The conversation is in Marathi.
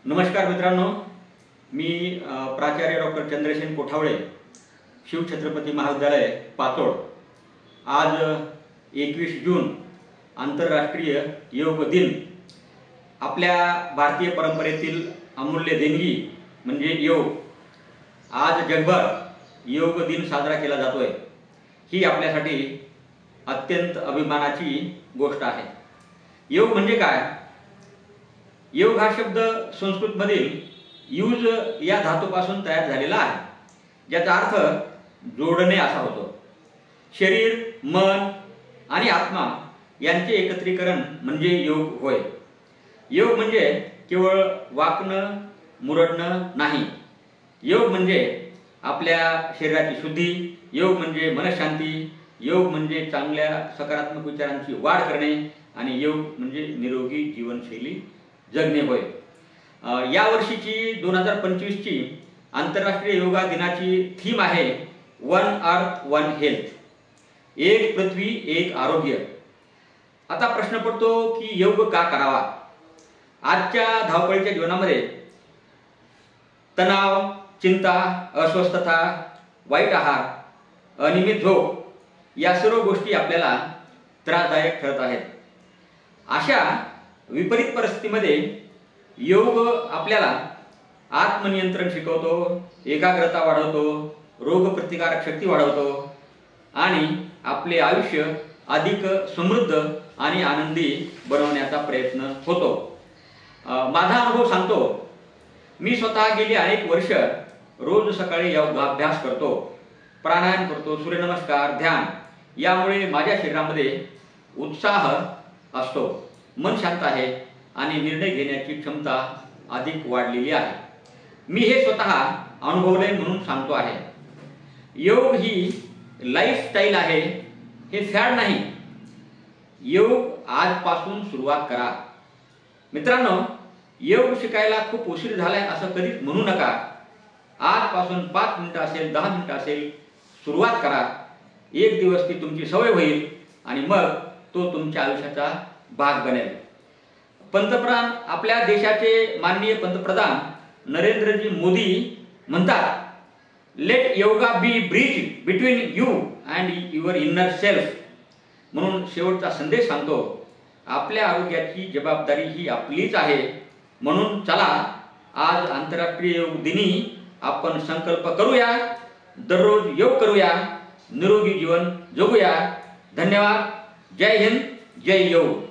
नमस्कार मित्रांनो, मी प्राचार्य डॉक्टर चंद्रसेन कोठावळे, शिवछत्रपती महाविद्यालय पातोड। आज 21 जून आंतरराष्ट्रीय योग दिन। आपल्या भारतीय परंपरेतील अमूल्य देणगी म्हणजे योग। आज जगभर योग दिन साजरा केला जातोय। ही आपल्यासाठी अत्यंत अभिमानाची गोष्ट आहे। योग म्हणजे काय? योग हा शब्द संस्कृत मधील यूज या धातूपासून तयार झालेला आहे, ज्याचा अर्थ जोडणे असा होतो। शरीर, मन आणि आत्मा यांचे एकत्रीकरण म्हणजे योग होय। योग म्हणजे केवळ वाकणं मुरडणं नाही। योग म्हणजे आपल्या शरीराची शुद्धी, योग म्हणजे मनशांती, योग म्हणजे चांगल्या सकारात्मक विचारांची वाढ करणे आणि योग म्हणजे निरोगी जीवनशैली जगणे होय। या वर्षीची 2025 ची आंतरराष्ट्रीय योगा दिनाची थीम आहे वन अर्थ वन हेल्थ। एक पृथ्वी एक आरोग्य। आता प्रश्न पडतो की योग का करावा? आजच्या धावपळीच्या जीवनामध्ये तणाव, चिंता, अस्वस्थता, वाईट आहार, अनियमित झोप या सर्व गोष्टी आपल्याला त्रासदायक ठरत आहेत। अशा विपरीत परिस्थितीमध्ये योग आपल्याला आत्मनियंत्रण शिकवतो, एकाग्रता वाढवतो, रोगप्रतिकारक शक्ती वाढवतो आणि आपले आयुष्य अधिक समृद्ध आणि आनंदी बनवण्याचा प्रयत्न होतो। माझा अनुभव सांगतो। मी स्वतः गेली अनेक वर्ष रोज सकाळी योगाभ्यास करतो, प्राणायाम करतो, सूर्यनमस्कार, ध्यान। यामुळे माझ्या शरीरामध्ये उत्साह असतो, मन शांत आहे आणि निर्णय घेण्याची क्षमता अधिक वाढलेली आहे। मी हे स्वतः अनुभवले म्हणून सांगतो आहे। योग ही लाईफस्टाईल आहे, हे फॅड नाही। योग आजपासून सुरुवात करा। मित्रांनो, योग शिकायला खूप उशीर झालाय असं कधीच म्हणू नका। आजपासून 5 मिनिटं असेल, 10 मिनिटं असेल, सुरुवात करा। एक दिवस ती तुमची सवय होईल आणि मग तो तुमच्या आयुष्याचा भाग बनेल। पंतप्रधान, आपल्या देशाचे माननीय पंतप्रधान नरेंद्रजी मोदी म्हणतात, late yoga B bridge between you and your inner self. म्हणून शेवटचा संदेश सांगतो, आपल्या आरोग्याची जबाबदारी ही आपलीच आहे। म्हणून चला, आज आंतरराष्ट्रीय योग दिनी आपण संकल्प करूया, दररोज योग करूया, निरोगी जीवन जगूया। धन्यवाद। जय हिंद, जय योग।